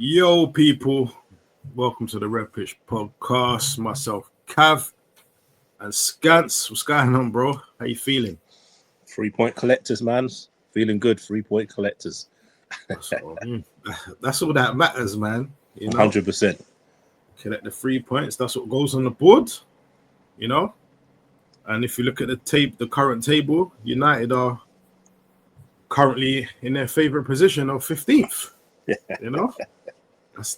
Yo, people, welcome to the Red Pitch Podcast. Myself, Cav, and Scance. What's going on, bro? How you feeling? 3-point collectors, man. Feeling good. 3-point collectors. That's all that matters, man. 100%. Collect the 3 points. That's what goes on the board, you know. And if you look at the current table, United are currently in their favorite position of 15th. You know.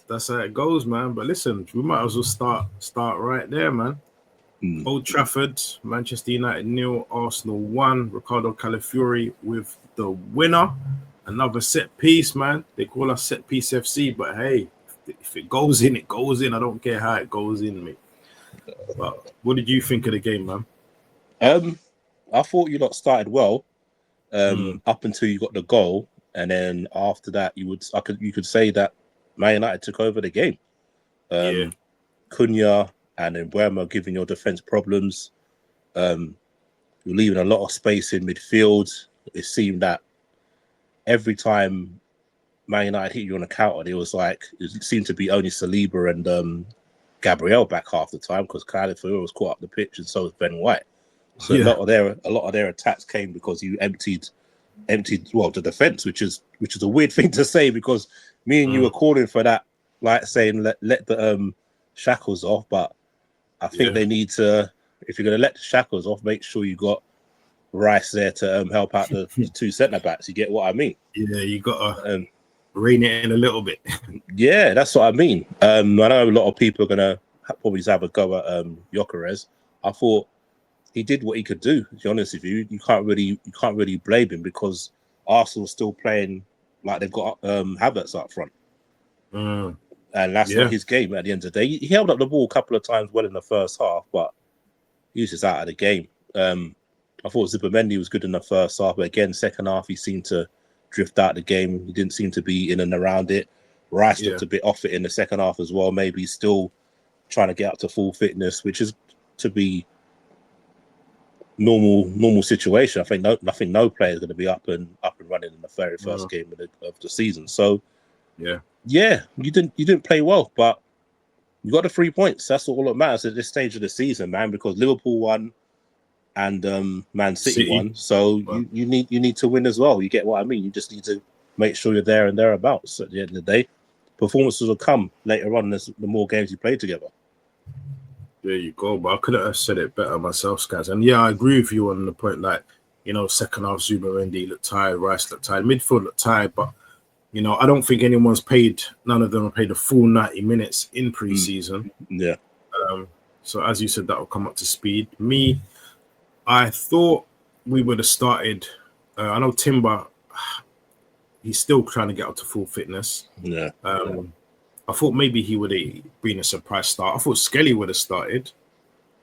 That's how it goes, man. But listen, we might as well start right there, man. Old Trafford, Manchester United 0, Arsenal 1. Ricardo Calafiori with the winner. Another set piece, man. They call us set piece FC, but hey, if it goes in, it goes in. I don't care how it goes in, mate. But what did you think of the game, man? I thought you lot started well, up until you got the goal, and then after that, you could say that Man United took over the game. Cunha and then Bournemouth giving your defense problems. You're leaving a lot of space in midfield. It seemed that every time Man United hit you on a counter, it seemed to be only Saliba and Gabriel back half the time because Calafiori was caught up the pitch, and so was Ben White. So a lot of their attacks came because you emptied the defense, which is a weird thing to say because me and you were calling for that, like saying let the shackles off, but I think they need to, if you're going to let the shackles off, make sure you got Rice there to help out the two centre backs. You get what I mean? Yeah, you got to rein it in a little bit. Yeah, that's what I mean. I know a lot of people are going to probably have a go at Gyökeres. I thought he did what he could do. To be honest with you, you can't really blame him because Arsenal's still playing like they've got Havertz up front, and that's not his game. At the end of the day, he held up the ball a couple of times well in the first half, but he was just out of the game. I thought Zubimendi was good in the first half, but again, second half he seemed to drift out the game. He didn't seem to be in and around it. Rice looked a bit off it in the second half as well. Maybe still trying to get up to full fitness, which is to be normal situation. I think no player is going to be up and running in the very first game of the season. So yeah, you didn't play well, but you got the 3 points. That's all that matters at this stage of the season, man. Because Liverpool won and Man City won, so you need to win as well. You get what I mean? You just need to make sure you're there and thereabouts. At the end of the day, performances will come later on as the more games you play together. There you go, but I couldn't have said it better myself, Skaz. And yeah, I agree with you on the point, like, second half Zubimendi looked tired, Rice looked tired, midfield looked tired, but, I don't think none of them have played the full 90 minutes in pre-season. Yeah. So as you said, that will come up to speed. Me, I thought we would have started, I know Timber, he's still trying to get up to full fitness. Yeah. I thought maybe he would have been a surprise start. I thought Skelly would have started.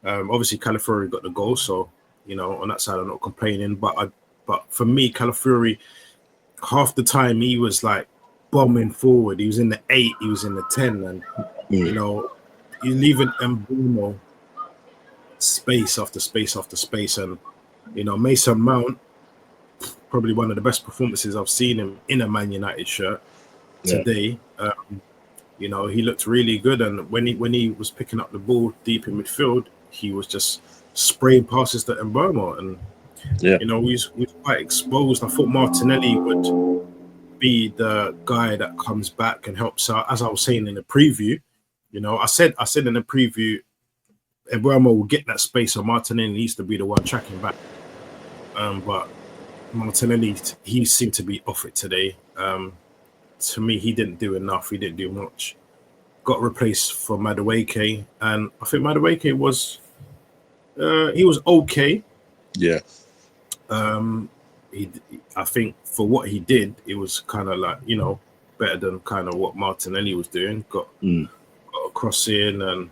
Obviously, Calafiori got the goal, so on that side, I'm not complaining. But for me, Calafiori, half the time he was like bombing forward. He was in the 8, he was in the 10, and you're leaving Mbeumo space after space after space, and Mason Mount, probably one of the best performances I've seen him in a Man United shirt today. He looked really good, and when he was picking up the ball deep in midfield, he was just spraying passes to Mbeumo, and he was quite exposed. I thought Martinelli would be the guy that comes back and helps out. As I was saying in the preview, I said in the preview, Mbeumo will get that space, so Martinelli needs to be the one tracking back. But Martinelli, he seemed to be off it today. To me, he didn't do enough. He didn't do much. Got replaced for Madueke, and I think Madueke was he was okay. Yeah. I think for what he did, it was kind of like better than kind of what Martinelli was doing. Got a cross in and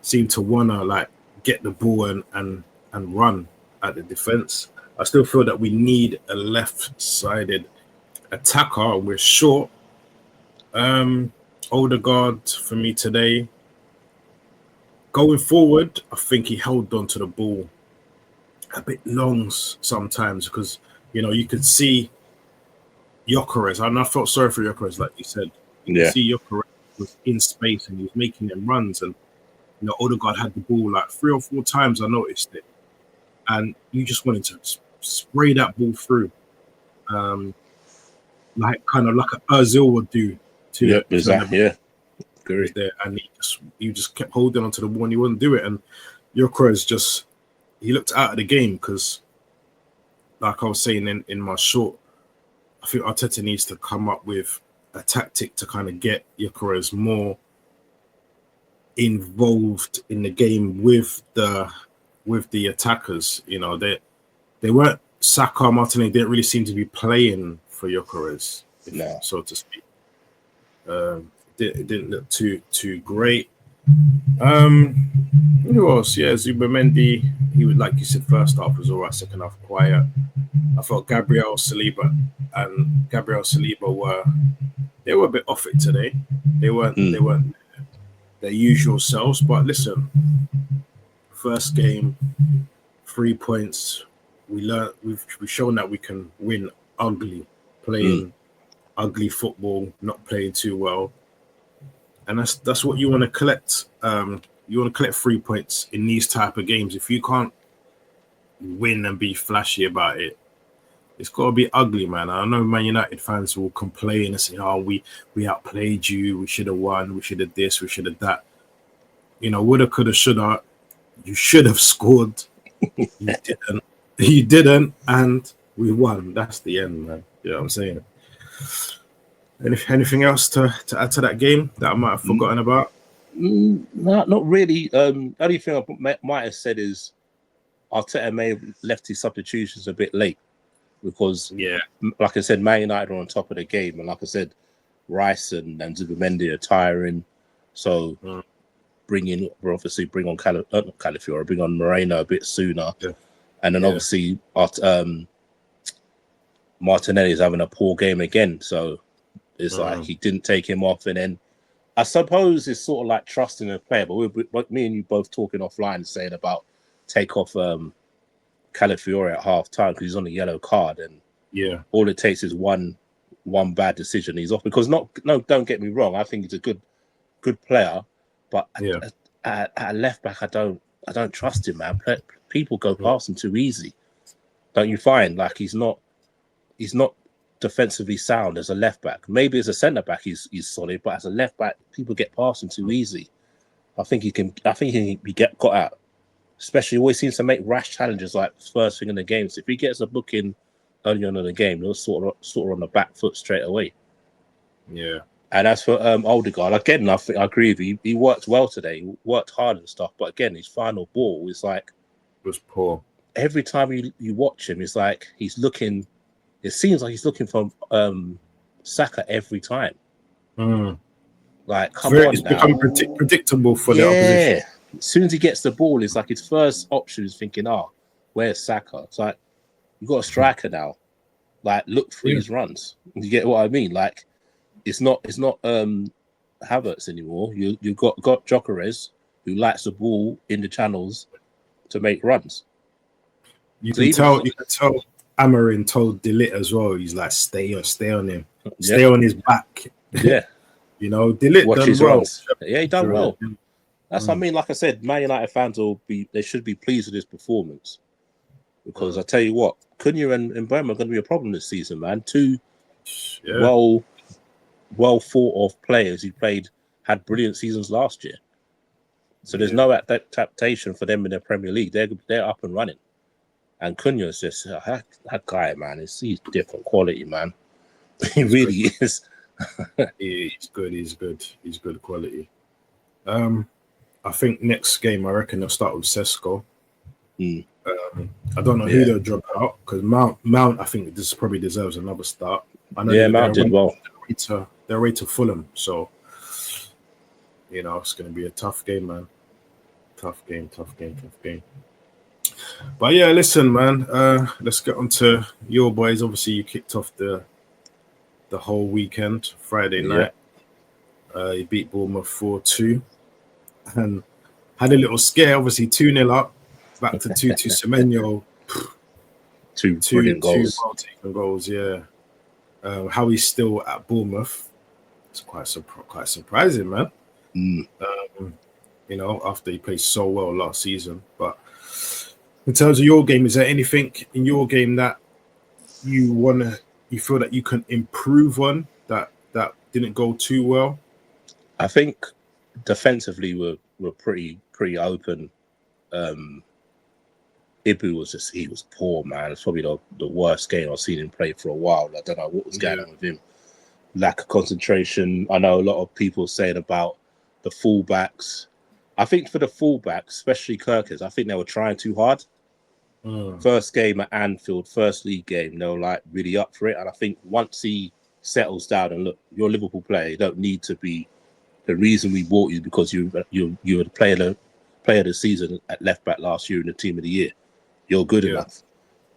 seemed to wanna like get the ball and run at the defense. I still feel that we need a left-sided attacker. We're short. Odegaard for me today. Going forward, I think he held on to the ball a bit long sometimes because you could see Gyökeres, and I felt sorry for Gyökeres, like you said. You can Yeah. see Gyökeres was in space and he was making them runs, and Odegaard had the ball like 3 or 4 times. I noticed it, and you just wanted to spray that ball through, like kind of like an Özil would do Yeah, to exactly. Yeah, was agree. there, and you just kept holding onto the ball and you wouldn't do it. And Gyökeres he looked out of the game because, like I was saying in my short, I think Arteta needs to come up with a tactic to kind of get Gyökeres more involved in the game with the attackers. They weren't Saka, Martinelli didn't really seem to be playing for Gyökeres, No. so to speak. It didn't look too great. Who else? Yeah, Zubamendi. He was, like you said, first half was all right, second half quiet. I thought Gabriel Saliba were a bit off it today. They weren't their usual selves. But listen, first game, 3 points. We've shown that we can win ugly, playing ugly football, not playing too well. And that's what you want to collect. You want to collect 3 points in these type of games. If you can't win and be flashy about it, it's got to be ugly, man. I know Man United fans will complain and say, "Oh, we outplayed you. We should have won. We should have this. We should have that." Woulda, coulda, shoulda. You should have scored. You didn't. You didn't, and we won. That's the end, man. You know what I'm saying? Anything else to add to that game that I might have forgotten about? No, not really. Only thing I might have said is Arteta may have left his substitutions a bit late because, like I said, Man United are on top of the game, and like I said, Rice and Zubamendi are tiring, so bring on Calafiora, bring on Moreno a bit sooner, and then obviously Martinelli is having a poor game again, so it's like he didn't take him off, and then I suppose it's sort of like trusting a player, but me and you both talking offline saying about take off Calafiori at half time because he's on a yellow card, and all it takes is one bad decision, he's off. Because don't get me wrong, I think he's a good player, but at left back, I don't trust him, man. People go past him too easy, don't you find? Like he's not defensively sound as a left back. Maybe as a centre back he's solid, but as a left back, people get past him too easy. I think he can be got out. Especially, he always seems to make rash challenges like first thing in the game. So if he gets a booking early on in the game, he'll sort of on the back foot straight away. Yeah. And as for Odegaard, again, I agree with you. He worked well today. He worked hard and stuff. But again, his final ball is like was poor. Every time you watch him, it's like he's looking. It seems like he's looking for Saka every time. Like, come on, it's become predictable for the opposition. As soon as he gets the ball, it's like his first option is thinking, where's Saka? It's like, you got a striker now. Like, look for his runs. You get what I mean? Like, it's not Havertz anymore. You've got Gyökeres, who likes the ball in the channels to make runs. You can tell Amarin told De Ligt as well. He's like, stay on him. Stay on his back. Yeah. De Ligt watch done his well. Runs. Yeah, he done well. That's what I mean. Like I said, Man United fans they should be pleased with his performance. Because I tell you what, Cunha and Bournemouth are going to be a problem this season, man. Two well thought of players who had brilliant seasons last year. So there's no adaptation for them in the Premier League. They're up and running. And Cunha is just that guy, man. He's different quality, man. He really is. He's good. He's good quality. I think next game, I reckon they'll start with Sesko. I don't know who they'll drop out because Mount. I think this probably deserves another start. I know Mount did well. They're away to Fulham, so it's going to be a tough game, man. Tough game. But yeah, listen, man. Let's get on to your boys. Obviously, you kicked off the whole weekend, Friday night. You beat Bournemouth 4-2 and had a little scare. Obviously, 2-0 up, back to 2-2. Semenyo, two brilliant goals. Two well-taken goals. Yeah. How he's still at Bournemouth. It's quite surprising, man. Mm. You know, after he played so well last season. But in terms of your game, is there anything in your game that you feel that you can improve on that didn't go too well? I think defensively we're pretty open. Ibu he was poor, man. It's probably the worst game I've seen him play for a while. I don't know what was going on with him. Lack of concentration. I know a lot of people saying about the fullbacks. I think for the fullbacks, especially Kirkers, I think they were trying too hard. First game at Anfield, first league game, they were like really up for it. And I think once he settles down and look, you're a Liverpool player, you don't need to be the reason we bought you because you were the player of the season at left back last year in the team of the year. You're good enough.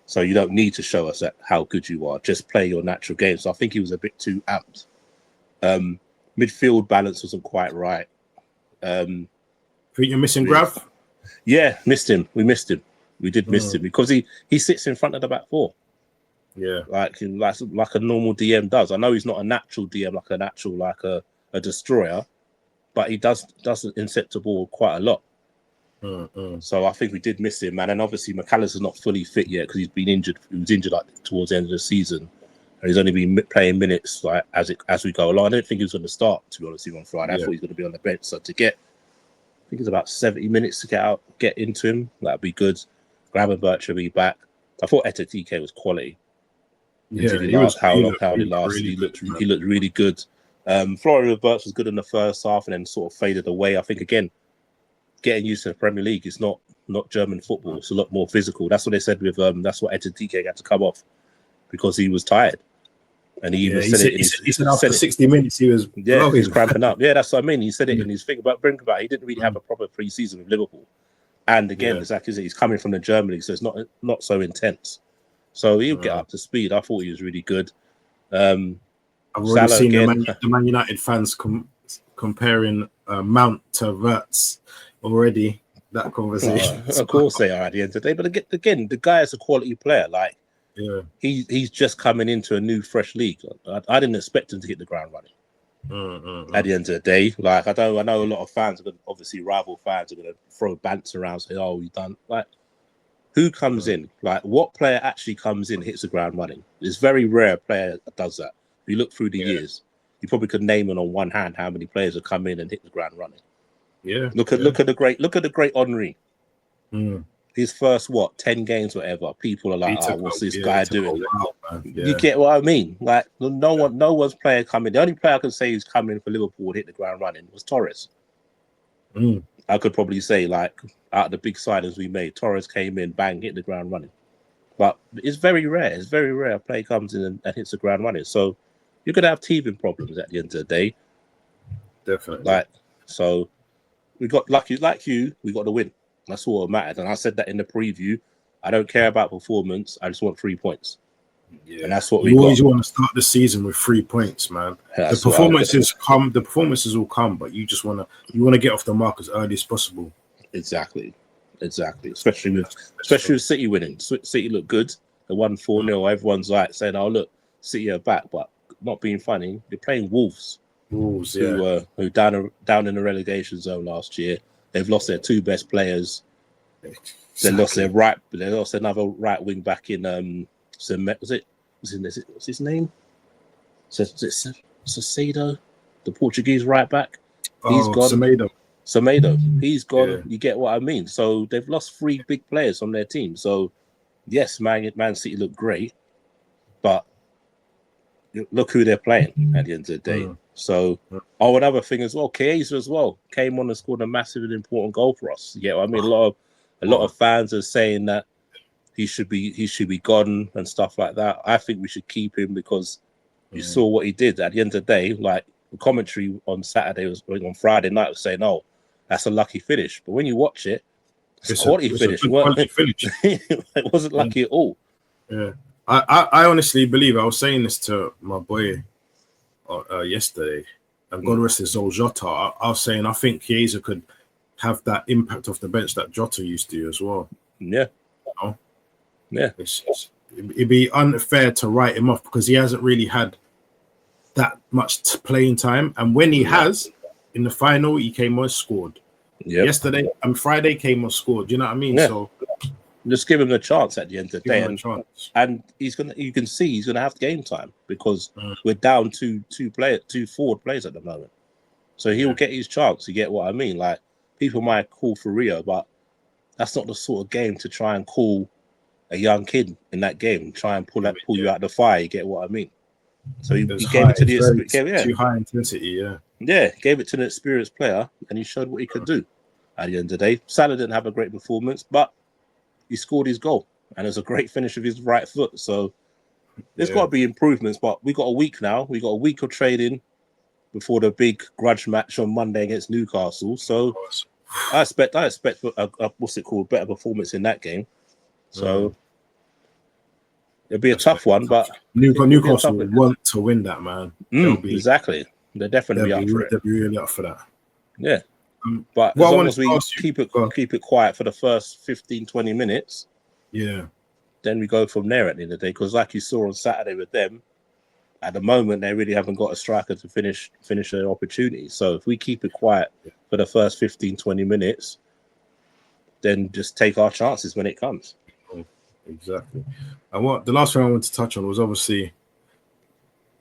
So you don't need to show us how good you are. Just play your natural game. So I think he was a bit too amped. Midfield balance wasn't quite right. Think you're missing Grav? Yeah, missed him. We missed him. We did miss him because he sits in front of the back four. Yeah, like a normal DM does. I know he's not a natural DM, like a destroyer, but he does intercept the ball quite a lot. So I think we did miss him, man. And obviously McAllister's not fully fit yet because he's been injured. He was injured like towards the end of the season, and he's only been playing minutes like as we go along. I don't think he was going to start, to be honest with you, on Friday. I thought he was going to be on the bench. So to get, I think it's about 70 minutes to get into him. That'd be good. Gravenberch will be back. I thought Etitike was quality. Yeah, he lasted. He looked really good. Florian Wirtz was good in the first half and then sort of faded away. I think again, getting used to the Premier League is not German football. It's a lot more physical. That's what they said with that's what Etitike had to come off because he was tired. And he said after 60 minutes he was cramping up. Yeah, that's what I mean. He said it in his thing about Brinkabout. He didn't really have a proper pre-season with Liverpool. And again, exactly, he's coming from the German League, so it's not so intense. So he'll get up to speed. I thought he was really good. I've already seen the Man United fans comparing Mount to Wirtz already. That conversation. Of course they are at the end of the day. But again, the guy is a quality player. Like, he's just coming into a new, fresh league. I didn't expect him to hit the ground running. At the end of the day, like I know a lot of fans, obviously rival fans, are going to throw banter around, say, "Oh, we done." Like, who comes in? Like, what player actually comes in, hits the ground running? It's very rare a player that does that. If you look through the years, you probably could name it on one hand how many players have come in and hit the ground running. Yeah. Look at the great Henry. His first 10 games, whatever. People are like, "Oh, what's this guy doing?" You get what I mean? Like, no one's player coming. The only player I could say who's coming for Liverpool and hit the ground running was Torres. I could probably say, like, out of the big signings we made, Torres came in, bang, hit the ground running. But it's very rare. It's very rare a player comes in and hits the ground running. So you're gonna have teething problems at the end of the day. Definitely. Like, so we got lucky, like you. We got the win. That's all that mattered. And I said that in the preview. I don't care about performance. I just want 3 points. Yeah. And that's what we always want to start the season with 3 points, man. The performances will come, but you just want to get off the mark as early as possible. Exactly. Especially with City winning. City look good. They won 4-0. Everyone's like saying, "Oh, look, City are back," but not being funny. They're playing Wolves. Who down in the relegation zone last year. They've lost their 2 best players. Exactly. They lost another right wing back in what's his name? Semedo, the Portuguese right back. He's gone. Semedo. He's gone. Yeah. You get what I mean? So they've lost 3 big players from their team. So yes, Man City look great, but look who they're playing at the end of the day. So, another thing as well, Chiesa as well came on and scored a massive and important goal for us. You get what I mean? A lot of fans are saying that he should be gone and stuff like that. I think we should keep him because you saw what he did. At the end of the day, like the commentary on Friday night was saying, "Oh, that's a lucky finish." But when you watch it, it's a quality finish. It wasn't lucky at all. Yeah. I honestly believe, I was saying this to my boy yesterday, and God rest his soul, Jota. I was saying I think Chiesa could have that impact off the bench that Jota used to as well. Yeah. Yeah. It'd be unfair to write him off because he hasn't really had that much playing time. And when he has, in the final, he came on, scored. Yep. Yesterday and Friday came on, scored. You know what I mean? Yeah. So just give him a chance at the end of the give day, him a chance. and he's gonna. You can see he's gonna have game time because we're down two forward players at the moment. So he'll get his chance. You get what I mean? Like people might call for Rio, but that's not the sort of game to try and call a young kid in that game. Try and pull you out of the fire. You get what I mean? So he gave it to too high intensity. Yeah, gave it to an experienced player, and he showed what he could do. At the end of the day, Salah didn't have a great performance, but he scored his goal, and it's a great finish of his right foot. So there's got to be improvements, but we got a week now. We got a week of trading before the big grudge match on Monday against Newcastle. So I expect a what's it called, better performance in that game. So it'll be a tough one, but Newcastle want to win that, man. Exactly, they're definitely up for it. They'll be really up for that. Yeah. But as long as we keep it quiet for the first 15-20 minutes, then we go from there at the end of the day. Because like you saw on Saturday with them, at the moment they really haven't got a striker to finish their opportunity. So if we keep it quiet for the first 15-20 minutes, then just take our chances when it comes. Exactly. And the last thing I wanted to touch on was obviously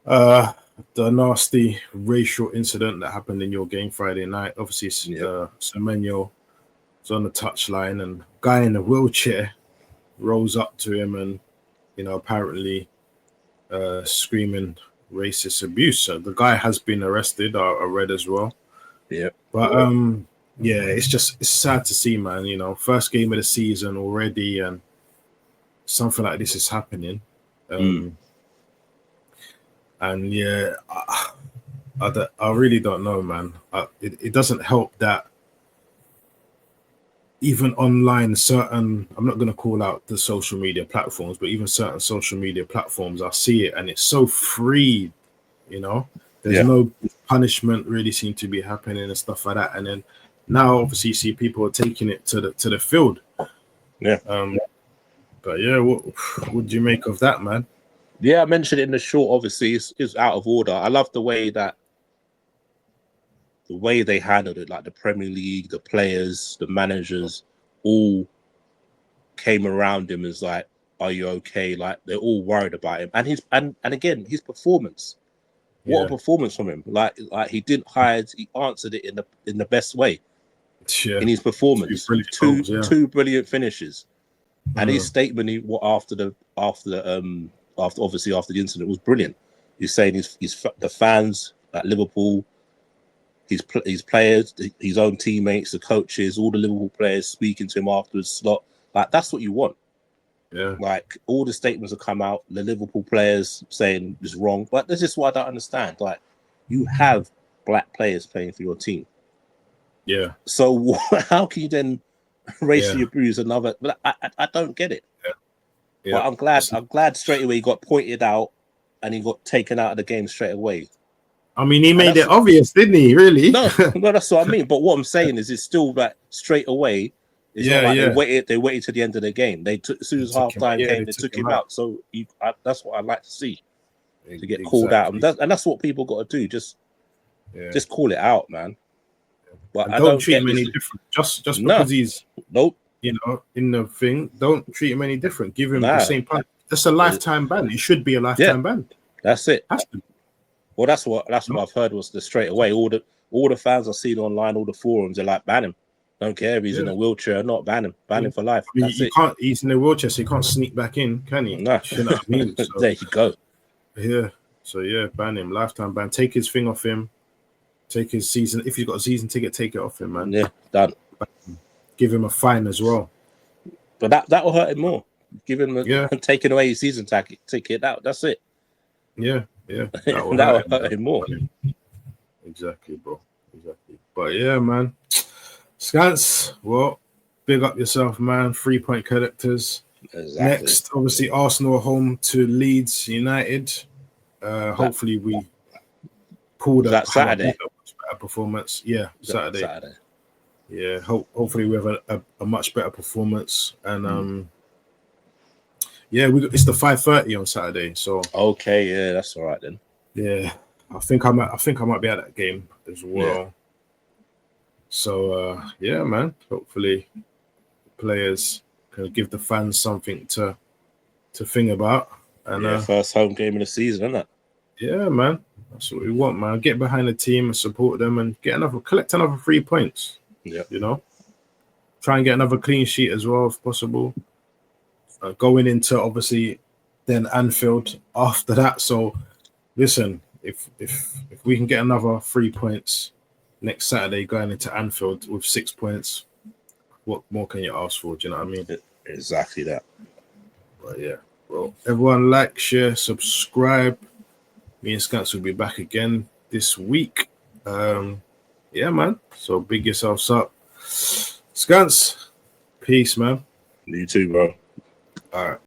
the nasty racial incident that happened in your game Friday night. Obviously, Semenyo was on the touchline, and a guy in a wheelchair rose up to him and, apparently screaming racist abuse. So the guy has been arrested, I read as well. Yeah. But it's sad to see, man. First game of the season already, and something like this is happening. And I really don't know, man. It doesn't help that even online, I'm not going to call out the social media platforms, but even certain social media platforms, I see it and it's so free, There's no punishment really seem to be happening and stuff like that. And then now, obviously, you see people are taking it to the field. Yeah. But what do you make of that, man? Yeah, I mentioned it in the short. Obviously, it's out of order. I love the way they handled it, like the Premier League, the players, the managers, all came around him as like, "Are you okay?" Like they're all worried about him, and again his performance. What a performance from him! Like he didn't hide. He answered it in the best way. In his performance, two brilliant finishes, and his statement after the incident was brilliant. He's saying the fans at Liverpool, his players, his own teammates, the coaches, all the Liverpool players speaking to him afterwards. Like that's what you want. Yeah. Like all the statements have come out, the Liverpool players saying it's wrong. But this is what I don't understand. Like you have black players playing for your team. Yeah. So how can you then racially abuse another? I don't get it. Yeah. But I'm glad straight away he got pointed out and he got taken out of the game straight away. I mean, he made it obvious, didn't he? Really? No, that's what I mean. But what I'm saying is, it's still that straight away. It's not like they waited to the end of the game. As soon as half time came, they took him out. So that's what I like to see, to get called out, and that's what people got to do. Just call it out, man. But I don't treat him any different. Just because he's in the thing, don't treat him any different. Give him the same punch. That's a lifetime ban. It should be a lifetime ban. That's it. Has to. Well, that's what I've heard was the straight away. All the fans I've seen online, all the forums, they're like, ban him. Don't care if he's in a wheelchair or not. Ban him. Ban him for life. I mean, can't. He's in a wheelchair, so he can't sneak back in, can he? No. You know what I mean? So, there you go. Yeah. So ban him. Lifetime ban. Take his thing off him. Take his season. If he's got a season ticket, take it off him, man. Yeah, done. Give him a fine as well. But that will hurt him more. Give him taking away his season ticket. That's it. Yeah. That will hurt him more. Exactly, bro. Exactly. But yeah, man. Scants, well, big up yourself, man. 3-point collectors. Exactly. Next, obviously, Arsenal home to Leeds United. Hopefully, we pulled that Saturday. Better performance. Yeah, Saturday. Yeah, hopefully we have a much better performance. And it's the 5:30 on Saturday. So okay, yeah, that's all right then. Yeah, I think I might be at that game as well. Yeah. So yeah, man. Hopefully, players can give the fans something to think about. And First home game of the season, isn't it? yeah, man. That's what we want, man. Get behind the team and support them, and collect another 3 points. Yeah. You know, try and get another clean sheet as well if possible. Going into obviously then Anfield after that. So listen, if we can get another 3 points next Saturday going into Anfield with 6 points, what more can you ask for? Do you know what I mean? Exactly that. But yeah, well, everyone like, share, subscribe. Me and Scants will be back again this week. Yeah, man. So big yourselves up. Scants, peace, man. You too, bro. All right.